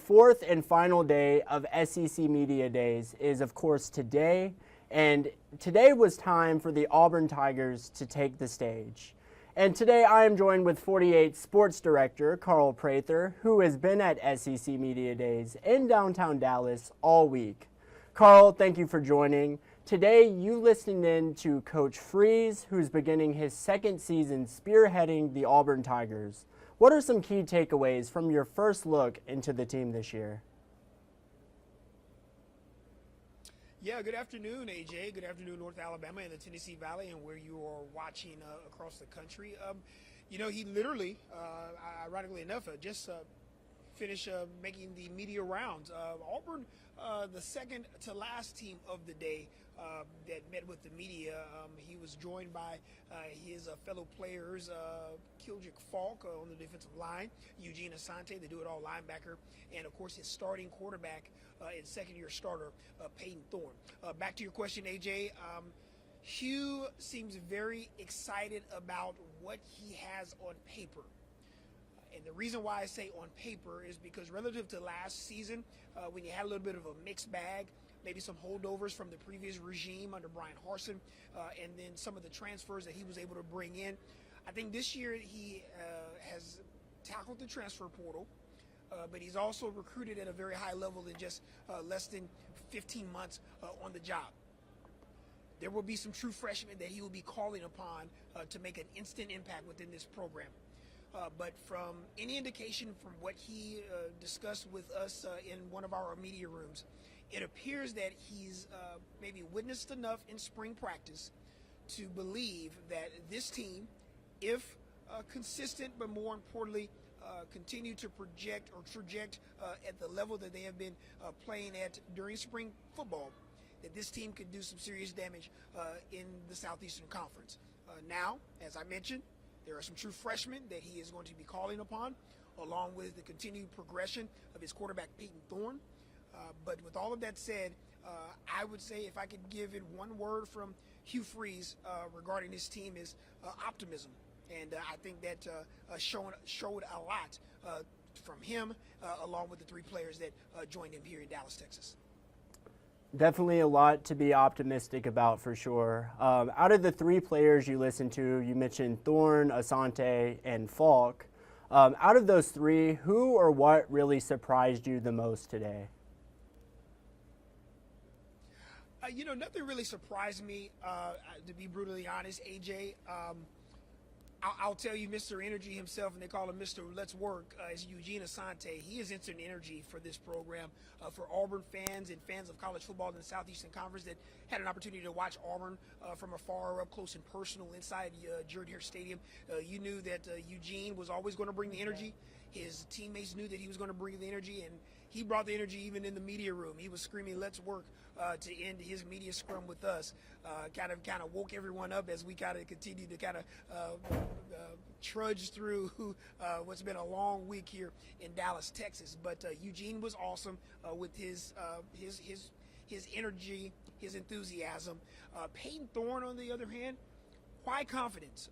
fourth and final day of SEC Media Days is, of course, today. And today was time for the Auburn Tigers to take the stage. And today I am joined with 48 Sports Director Carl Prather, who has been at SEC Media Days in downtown Dallas all week. Carl, thank you for joining. Today you listened in to Coach Freeze, who's beginning his second season spearheading the Auburn Tigers. What are some key takeaways from your first look into the team this year? Yeah, good afternoon, AJ. Good afternoon, North Alabama and the Tennessee Valley, and where you are watching across the country. He literally, ironically enough, just finished making the media rounds. Auburn, the second to last team of the day that met with the media. He was joined by his fellow players, Kildrick Falk on the defensive line, Eugene Asante, the do-it-all linebacker, and, of course, his starting quarterback and second-year starter, Peyton Thorne. Back to your question, AJ. Hugh seems very excited about what he has on paper. And the reason why I say on paper is because relative to last season, when you had a little bit of a mixed bag, maybe some holdovers from the previous regime under Brian Harsin, and then some of the transfers that he was able to bring in, I think this year he has tackled the transfer portal, but he's also recruited at a very high level in just less than 15 months on the job. There will be some true freshmen that he will be calling upon to make an instant impact within this program. But from any indication from what he discussed with us in one of our media rooms, it appears that he's maybe witnessed enough in spring practice to believe that this team, if consistent, but more importantly, continue to project or traject at the level that they have been playing at during spring football, that this team could do some serious damage in the Southeastern Conference. Now, as I mentioned, there are some true freshmen that he is going to be calling upon, along with the continued progression of his quarterback, Peyton Thorne. But with all of that said, I would say if I could give it one word from Hugh Freeze regarding his team is optimism. And I think that showed a lot from him, along with the three players that joined him here in Dallas, Texas. Definitely a lot to be optimistic about for sure. Out of the three players you listened to, you mentioned Thorne, Asante, and Falk. Out of those three, who or what really surprised you the most today? Nothing really surprised me, to be brutally honest, AJ. I'll tell you, Mr. Energy himself, and they call him Mr. Let's Work, is Eugene Asante. He is instant energy for this program, for Auburn fans and fans of college football in the Southeastern Conference that had an opportunity to watch Auburn from afar, up close and personal inside Jordan Hare Stadium. You knew that Eugene was always going to bring the energy. His teammates knew that he was going to bring the energy, and he brought the energy even in the media room. He was screaming, "Let's work," to end his media scrum with us. Kind of woke everyone up as we kind of continue to trudge through what's been a long week here in Dallas, Texas. But Eugene was awesome with his energy, his enthusiasm. Peyton Thorne, on the other hand, quiet confidence.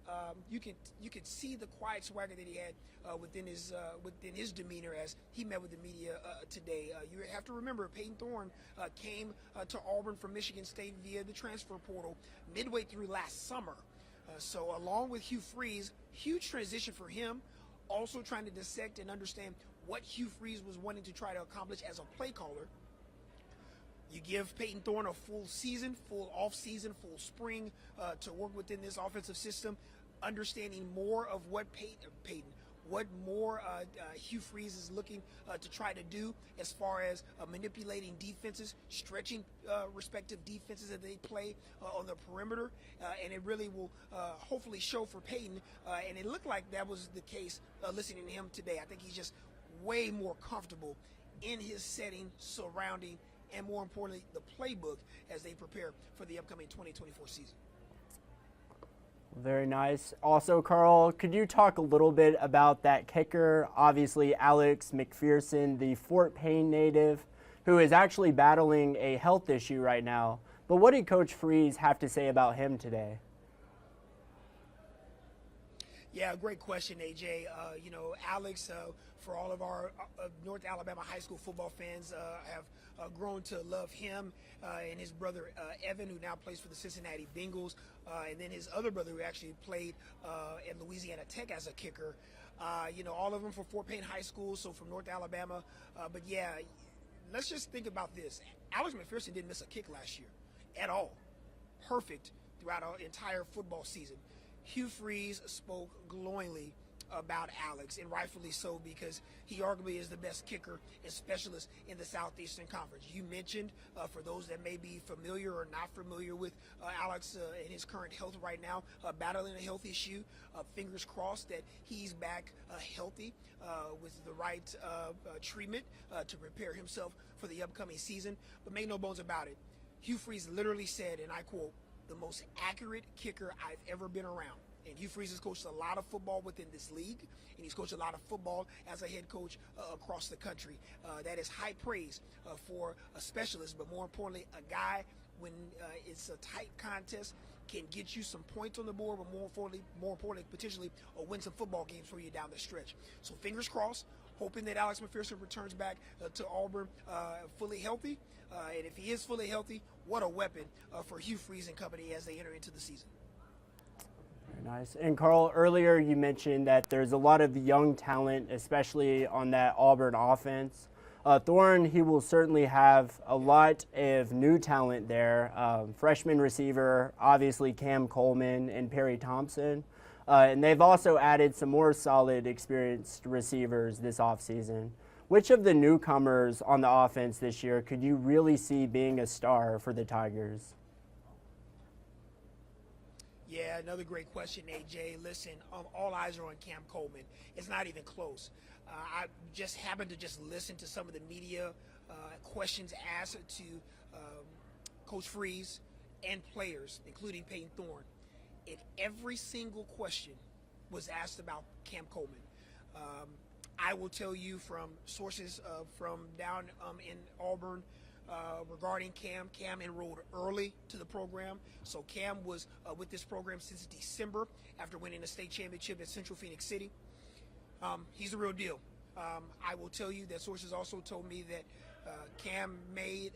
You could see the quiet swagger that he had within his demeanor as he met with the media today. You have to remember, Peyton Thorne came to Auburn from Michigan State via the transfer portal midway through last summer. So along with Hugh Freeze, huge transition for him. Also trying to dissect and understand what Hugh Freeze was wanting to try to accomplish as a play caller. You give Peyton Thorne a full season, full off-season, full spring to work within this offensive system, understanding more of what Hugh Freeze is looking to try to do as far as manipulating defenses, stretching respective defenses that they play on the perimeter, and it really will hopefully show for Peyton, and it looked like that was the case listening to him today. I think he's just way more comfortable in his setting surrounding, and more importantly, the playbook as they prepare for the upcoming 2024 season. Very nice. Also, Carl, could you talk a little bit about that kicker? Obviously, Alex McPherson, the Fort Payne native, who is actually battling a health issue right now. But what did Coach Freeze have to say about him today? Yeah, great question, AJ. Alex, for all of our North Alabama high school football fans, have grown to love him and his brother Evan, who now plays for the Cincinnati Bengals, and then his other brother who actually played at Louisiana Tech as a kicker. All of them from Fort Payne High School, so from North Alabama. But yeah, let's just think about this. Alex McPherson didn't miss a kick last year at all. Perfect throughout our entire football season. Hugh Freeze spoke glowingly about Alex, and rightfully so, because he arguably is the best kicker and specialist in the Southeastern Conference. You mentioned, for those that may be familiar or not familiar with Alex and his current health right now, battling a health issue. Fingers crossed that he's back healthy with the right treatment to prepare himself for the upcoming season. But make no bones about it, Hugh Freeze literally said, and I quote, "the most accurate kicker I've ever been around." And Hugh Freeze has coached a lot of football within this league, and he's coached a lot of football as a head coach across the country. That is high praise for a specialist, but more importantly, a guy, when it's a tight contest, can get you some points on the board, but more importantly, potentially win some football games for you down the stretch. So fingers crossed, hoping that Alex McPherson returns back to Auburn fully healthy. And if he is fully healthy, what a weapon for Hugh Freeze and company as they enter into the season. Very nice. And Carl, earlier you mentioned that there's a lot of young talent, especially on that Auburn offense. Thorne, he will certainly have a lot of new talent there. Freshman receiver, obviously Cam Coleman and Perry Thompson. And they've also added some more solid, experienced receivers this offseason. Which of the newcomers on the offense this year could you really see being a star for the Tigers? Yeah, another great question, AJ. Listen, all eyes are on Cam Coleman. It's not even close. I just happened to just listen to some of the media questions asked to Coach Freeze and players, including Peyton Thorne. And every single question was asked about Cam Coleman. I will tell you from sources from down in Auburn regarding Cam. Cam enrolled early to the program. So Cam was with this program since December after winning the state championship at Central Phoenix City. He's a real deal. I will tell you that sources also told me that Cam made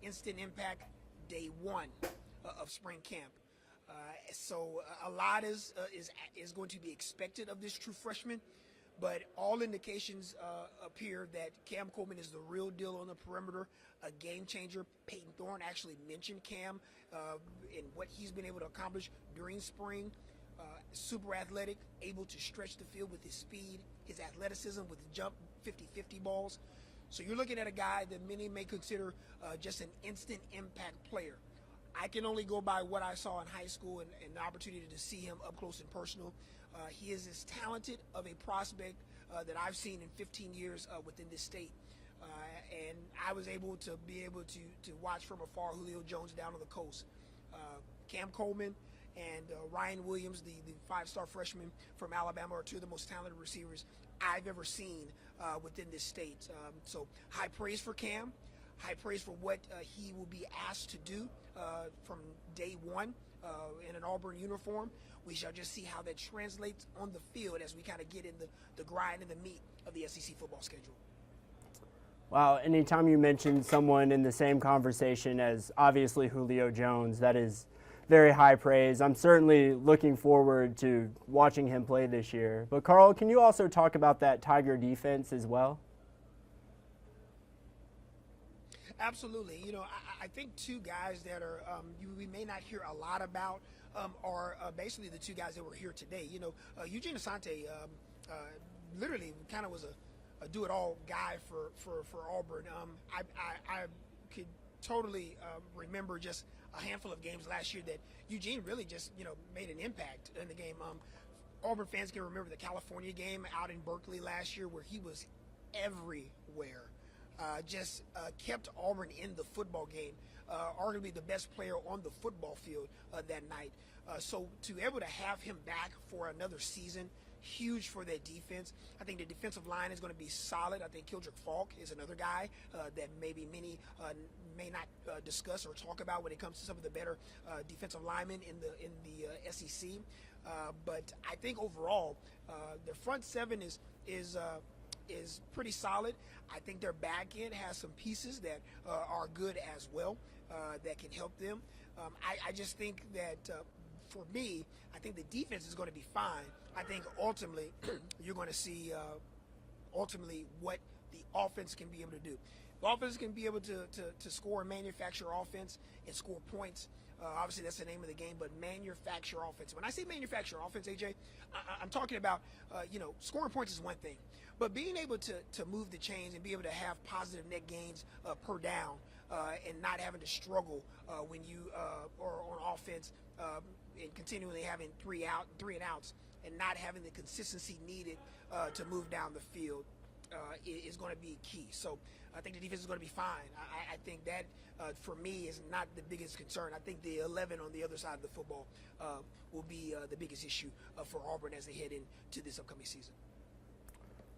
instant impact day one of spring camp. So a lot is going to be expected of this true freshman. But all indications appear that Cam Coleman is the real deal on the perimeter, a game changer. Peyton Thorne actually mentioned Cam and what he's been able to accomplish during spring. Super athletic, able to stretch the field with his speed, his athleticism with jump 50-50 balls. So you're looking at a guy that many may consider just an instant impact player. I can only go by what I saw in high school and the opportunity to see him up close and personal. He is as talented of a prospect that I've seen in 15 years within this state. And I was able to watch from afar Julio Jones down on the coast. Cam Coleman and Ryan Williams, the five-star freshman from Alabama, are two of the most talented receivers I've ever seen within this state. So high praise for Cam, high praise for what he will be asked to do from day one in an Auburn uniform. We shall just see how that translates on the field as we kind of get in the grind and the meat of the SEC football schedule. Wow, anytime you mention someone in the same conversation as obviously Julio Jones, that is very high praise. I'm certainly looking forward to watching him play this year. But Carl, can you also talk about that Tiger defense as well? Absolutely. I think two guys that are we may not hear a lot about are basically the two guys that were here today. Eugene Asante literally kind of was a do-it-all guy for Auburn. I could totally remember just a handful of games last year that Eugene really just made an impact in the game. Auburn fans can remember the California game out in Berkeley last year where he was everywhere. Just kept Auburn in the football game, arguably the best player on the football field that night. So to be able to have him back for another season, huge for that defense. I think the defensive line is going to be solid. I think Kildrick Falk is another guy that maybe many may not discuss or talk about when it comes to some of the better defensive linemen in the SEC. But I think overall, the front seven is pretty solid. I think their back end has some pieces that are good as well that can help them. I just think that for me, I think the defense is going to be fine. I think ultimately you're going to see ultimately what the offense can be able to do. The offense can be able to score and manufacture offense and score points. Obviously, that's the name of the game, but manufacture offense. When I say manufacture offense, AJ, I'm talking about, scoring points is one thing, but being able to move the chains and be able to have positive net gains per down and not having to struggle when you are on offense and continually having three and outs and not having the consistency needed to move down the field is going to be key. So I think the defense is going to be fine. I think that, for me, is not the biggest concern. I think the 11 on the other side of the football will be the biggest issue for Auburn as they head into this upcoming season.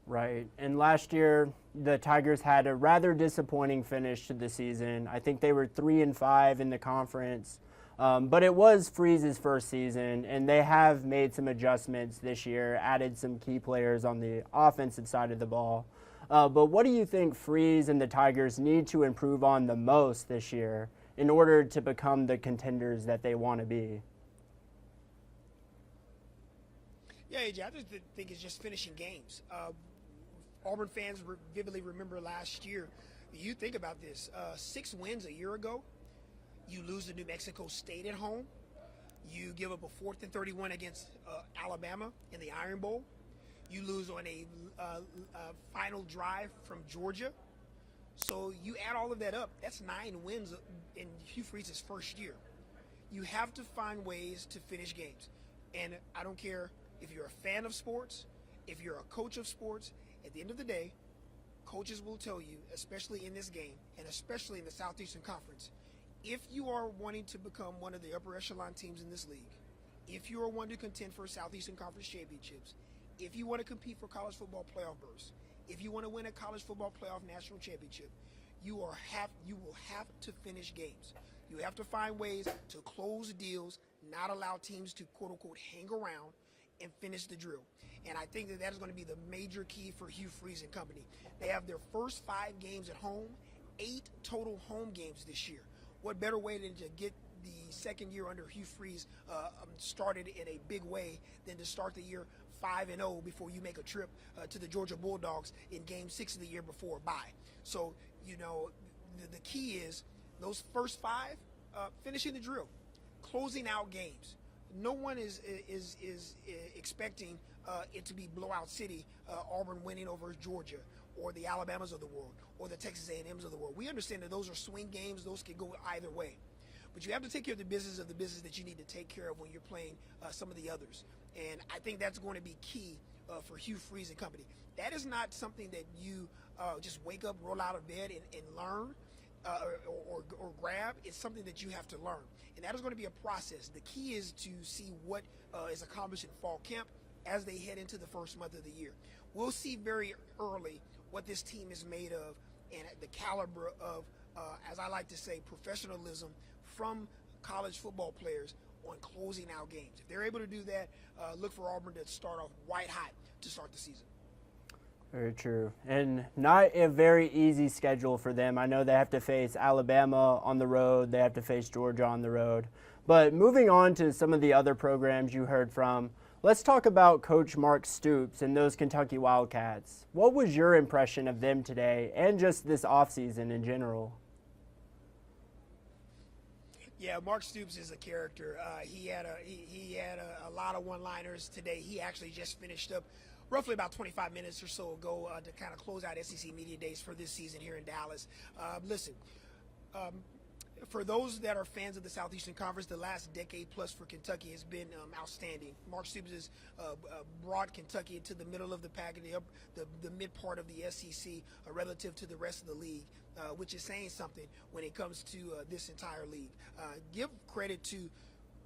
Right. And last year, the Tigers had a rather disappointing finish to the season. I think they were 3-5 in the conference. But it was Freeze's first season, and they have made some adjustments this year, added some key players on the offensive side of the ball. But what do you think Freeze and the Tigers need to improve on the most this year in order to become the contenders that they want to be? Yeah, AJ, I just think it's just finishing games. Auburn fans vividly remember last year. You think about this, 6 wins a year ago. You lose to New Mexico State at home. You give up a 4th and 31 against Alabama in the Iron Bowl. You lose on a final drive from Georgia. So you add all of that up, that's 9 wins in Hugh Freeze's first year. You have to find ways to finish games. And I don't care if you're a fan of sports, if you're a coach of sports, at the end of the day, coaches will tell you, especially in this game, and especially in the Southeastern Conference, if you are wanting to become one of the upper echelon teams in this league, if you are wanting to contend for Southeastern Conference championships, if you want to compete for college football playoff berths, if you want to win a college football playoff national championship, you will have to finish games. You have to find ways to close deals, not allow teams to quote unquote hang around and finish the drill. And I think that is going to be the major key for Hugh Freeze and company. They have their first 5 games at home, 8 total home games this year. What better way than to get the second year under Hugh Freeze started in a big way than to start the year 5-0 before you make a trip to the Georgia Bulldogs in Game 6 of the year before a bye. So, the key is those first 5, finishing the drill, closing out games. No one is expecting it to be blowout city, Auburn winning over Georgia, or the Alabamas of the world, or the Texas A&Ms of the world. We understand that those are swing games; those can go either way. But you have to take care of the business that you need to take care of when you're playing some of the others. And I think that's going to be key for Hugh Freeze and company. That is not something that you just wake up, roll out of bed, and learn or grab. It's something that you have to learn. And that is going to be a process. The key is to see what is accomplished in fall camp as they head into the first month of the year. We'll see very early what this team is made of and the caliber of, as I like to say, professionalism from college football players on closing out games. If they're able to do that, look for Auburn to start off white hot to start the season. Very true. And not a very easy schedule for them. I know they have to face Alabama on the road. They have to face Georgia on the road. But moving on to some of the other programs you heard from, let's talk about Coach Mark Stoops and those Kentucky Wildcats. What was your impression of them today and just this offseason in general? Yeah, Mark Stoops is a character. He had a lot of one-liners today. He actually just finished up roughly about 25 minutes or so ago to kind of close out SEC Media Days for this season here in Dallas. Listen, for those that are fans of the Southeastern Conference, the last decade plus for Kentucky has been outstanding. Mark Stoops has brought Kentucky into the middle of the pack, the mid part of the SEC relative to the rest of the league, which is saying something when it comes to this entire league. Give credit to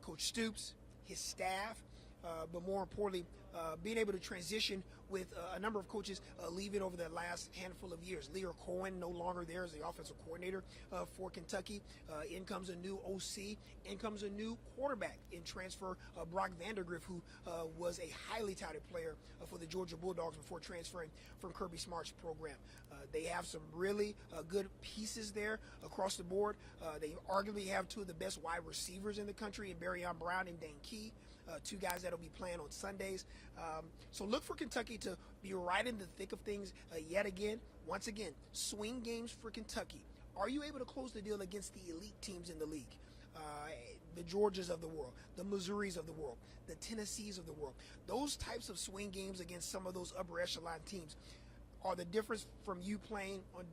Coach Stoops, his staff, but more importantly, being able to transition with a number of coaches leaving over the last handful of years. Lear Cohen no longer there as the offensive coordinator for Kentucky. In comes a new OC. In comes a new quarterback in transfer, Brock Vandergriff, who was a highly touted player for the Georgia Bulldogs before transferring from Kirby Smart's program. They have some really good pieces there across the board. They arguably have two of the best wide receivers in the country in Barryon Brown and Dane Key. Two guys that will be playing on Sundays. So look for Kentucky to be right in the thick of things yet again. Once again, swing games for Kentucky. Are you able to close the deal against the elite teams in the league? The Georgias of the world, the Missouris of the world, the Tennessees of the world. Those types of swing games against some of those upper echelon teams are the difference from you playing on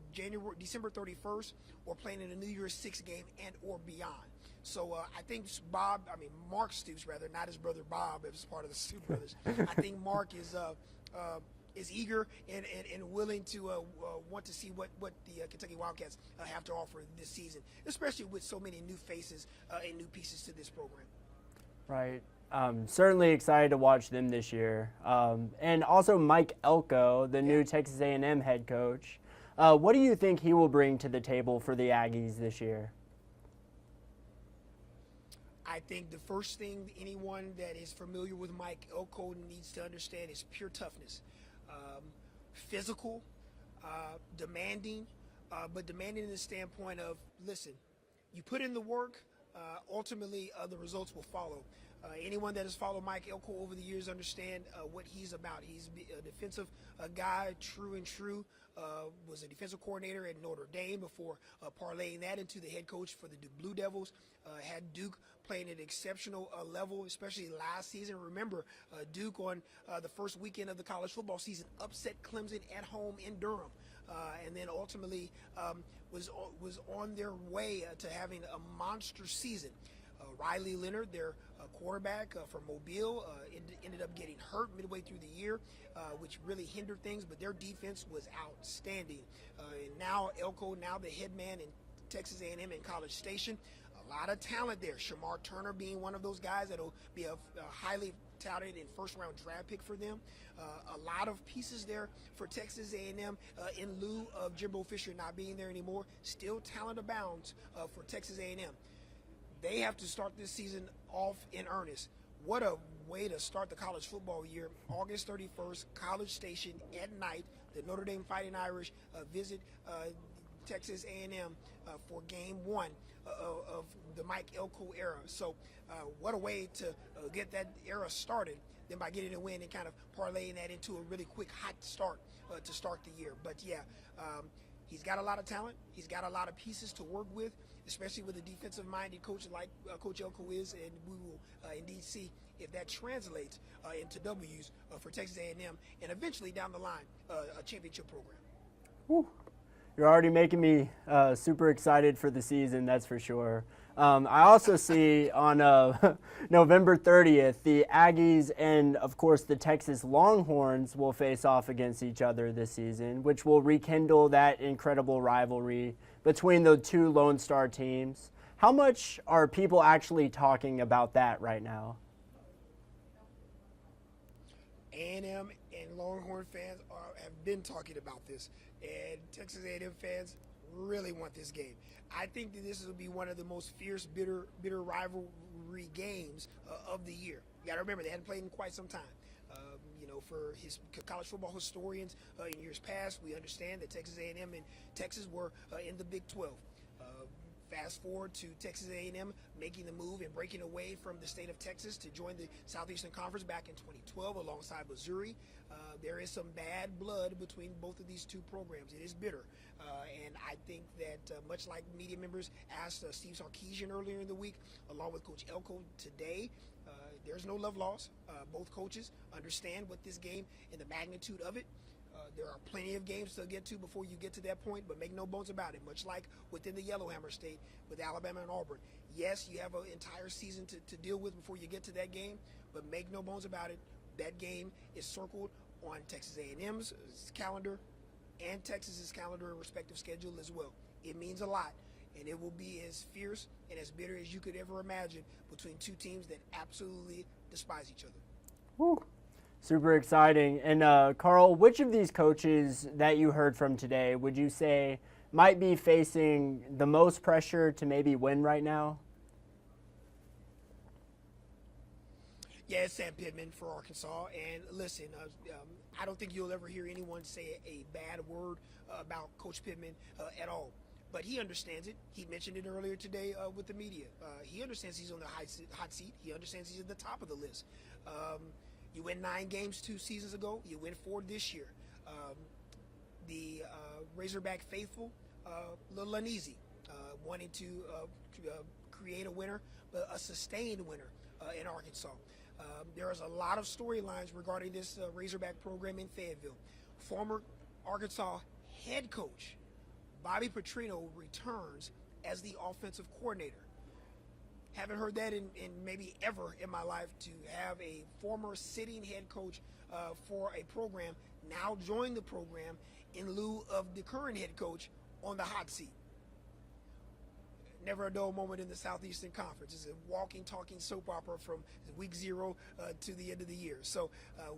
December 31st or playing in a New Year's Six game and or beyond. So I think Mark Stoops, rather, not his brother Bob, as part of the Stoops brothers. I think Mark is eager and willing to want to see what the Kentucky Wildcats have to offer this season, especially with so many new faces and new pieces to this program. Right. Certainly excited to watch them this year. And also Mike Elko, the new Texas A&M head coach. What do you think he will bring to the table for the Aggies this year? I think the first thing anyone that is familiar with Mike Elko needs to understand is pure toughness. Physical, demanding, but demanding in the standpoint of, listen, you put in the work, ultimately the results will follow. Anyone that has followed Mike Elko over the years understand what he's about. He's a defensive guy, true and true. Was a defensive coordinator at Notre Dame before parlaying that into the head coach for the Blue Devils. Had Duke playing at an exceptional level, especially last season. Remember, Duke on the first weekend of the college football season upset Clemson at home in Durham. And then ultimately was on their way to having a monster season. Riley Leonard, their quarterback from Mobile, ended up getting hurt midway through the year, which really hindered things, but their defense was outstanding. And now Elko, now the head man in Texas A&M in College Station. A lot of talent there. Shamar Turner being one of those guys that'll be a highly touted and first-round draft pick for them. A lot of pieces there for Texas A&M in lieu of Jimbo Fisher not being there anymore. Still talent abounds for Texas A&M. They have to start this season off in earnest. What a way to start the college football year. August 31st, College Station at night. The Notre Dame Fighting Irish visit Texas A&M for game one of the Mike Elko era. So what a way to get that era started than by getting a win and kind of parlaying that into a really quick hot start to start the year. But yeah, he's got a lot of talent. He's got a lot of pieces to work with, especially with a defensive-minded coach like Coach Elko is, and we will indeed see if that translates into W's for Texas A&M and eventually down the line a championship program. Whew. You're already making me super excited for the season, that's for sure. I also see on November 30th, the Aggies and, of course, the Texas Longhorns will face off against each other this season, which will rekindle that incredible rivalry between the two Lone Star teams. How much are people actually talking about that right now? A&M and Longhorn fans have been talking about this, and Texas A&M fans really want this game. I think that this will be one of the most fierce, bitter rivalry games of the year. You got to remember, they hadn't played in quite some time. For his college football historians in years past, we understand that Texas A&M and Texas were in the Big 12. Fast forward to Texas A&M making the move and breaking away from the state of Texas to join the Southeastern Conference back in 2012 alongside Missouri. There is some bad blood between both of these two programs. It is bitter. And I think that much like media members asked Steve Sarkisian earlier in the week, along with Coach Elko today, there's no love lost. Both coaches understand what this game and the magnitude of it. There are plenty of games to get to before you get to that point, but make no bones about it. Much like within the Yellowhammer State with Alabama and Auburn. Yes, you have an entire season to deal with before you get to that game, but make no bones about it. That game is circled on Texas A&M's calendar and Texas's calendar and respective schedule as well. It means a lot, and it will be as fierce and as bitter as you could ever imagine between two teams that absolutely despise each other. Woo. Super exciting. And Carl, which of these coaches that you heard from today would you say might be facing the most pressure to maybe win right now? Yeah, it's Sam Pittman for Arkansas. And listen, I don't think you'll ever hear anyone say a bad word about Coach Pittman at all. But he understands it. He mentioned it earlier today with the media. He understands he's on the hot seat. He understands he's at the top of the list. You win 9 games 2 seasons ago. You win 4 this year. The Razorback faithful, a little uneasy, wanting to create a winner, but a sustained winner in Arkansas. There is a lot of storylines regarding this Razorback program in Fayetteville. Former Arkansas head coach Bobby Petrino returns as the offensive coordinator. Haven't heard that in maybe ever in my life, to have a former sitting head coach for a program now join the program in lieu of the current head coach on the hot seat. Never a dull moment in the Southeastern Conference. It's a walking, talking soap opera from week 0 to the end of the year. So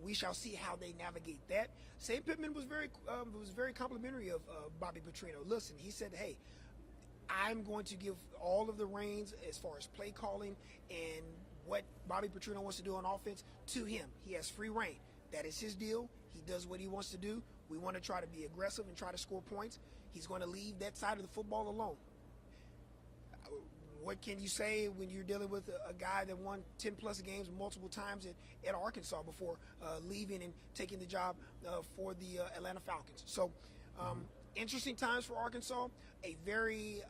we shall see how they navigate that. Sam Pittman was very complimentary of Bobby Petrino. Listen, he said, hey, I'm going to give all of the reins as far as play calling and what Bobby Petrino wants to do on offense to him. He has free reign. That is his deal. He does what he wants to do. We want to try to be aggressive and try to score points. He's going to leave that side of the football alone. What can you say when you're dealing with a guy that won 10-plus games multiple times at Arkansas before leaving and taking the job for the Atlanta Falcons? So interesting times for Arkansas. A very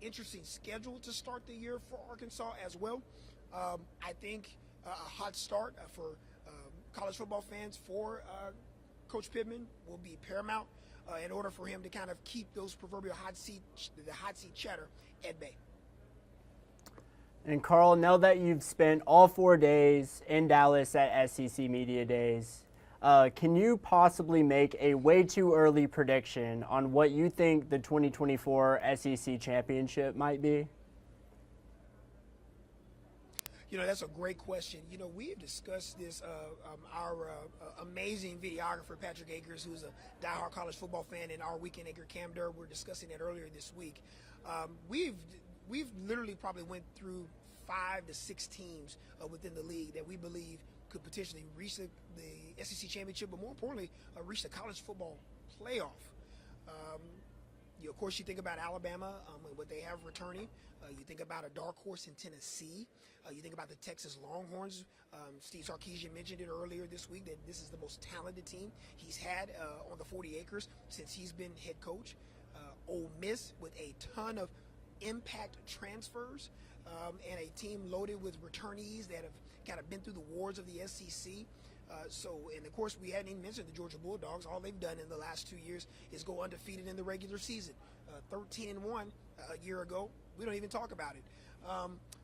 interesting schedule to start the year for Arkansas as well. I think a hot start for college football fans for Coach Pittman will be paramount in order for him to kind of keep those proverbial hot seat chatter at bay. And Carl, now that you've spent all 4 days in Dallas at SEC Media Days, can you possibly make a way too early prediction on what you think the 2024 SEC championship might be? You know, that's a great question. You know, we have discussed this. Our amazing videographer, Patrick Akers, who's a diehard college football fan, and our weekend anchor, Cam Durr, were discussing it earlier this week. We've literally probably went through 5 to 6 teams within the league that we believe could potentially reach the SEC championship, but more importantly, reach the college football playoff. Of course, you think about Alabama and what they have returning. You think about a dark horse in Tennessee. You think about the Texas Longhorns. Steve Sarkisian mentioned it earlier this week that this is the most talented team he's had on the 40 acres since he's been head coach. Ole Miss with a ton of impact transfers and a team loaded with returnees that have kind of been through the wars of the SEC. And of course, we hadn't even mentioned the Georgia Bulldogs. All they've done in the last 2 years is go undefeated in the regular season. 13-1 a year ago. We don't even talk about it.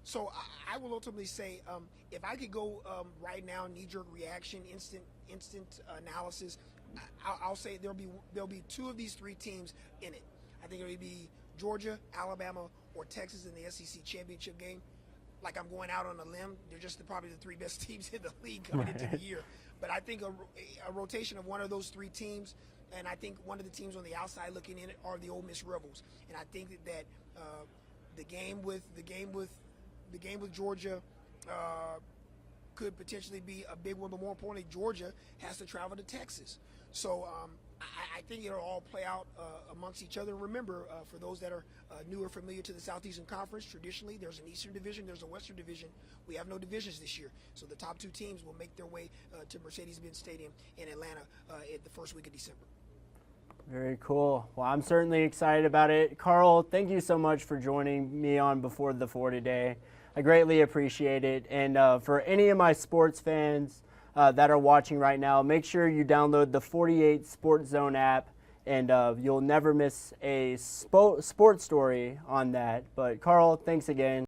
So I will ultimately say, if I could go right now, knee-jerk reaction, instant analysis, I'll say there'll be 2 of these 3 teams in it. I think it'll be Georgia, Alabama, or Texas in the SEC championship game. Like, I'm going out on a limb. They're just probably the 3 best teams in the league coming into the year. But I think a rotation of one of those 3 teams, and I think one of the teams on the outside looking in it are the Ole Miss Rebels. And I think that the game with Georgia could potentially be a big one. But more importantly, Georgia has to travel to Texas. So I think it'll all play out amongst each other. Remember, for those that are new or familiar to the Southeastern Conference, traditionally there's an Eastern Division, there's a Western Division. We have no divisions this year. So the top 2 teams will make their way to Mercedes-Benz Stadium in Atlanta at the first week of December. Very cool. Well, I'm certainly excited about it. Carl, thank you so much for joining me on Before the 4 today. I greatly appreciate it. And for any of my sports fans that are watching right now, make sure you download the 48 Sports Zone app, and you'll never miss a sports story on that. But Carl, thanks again.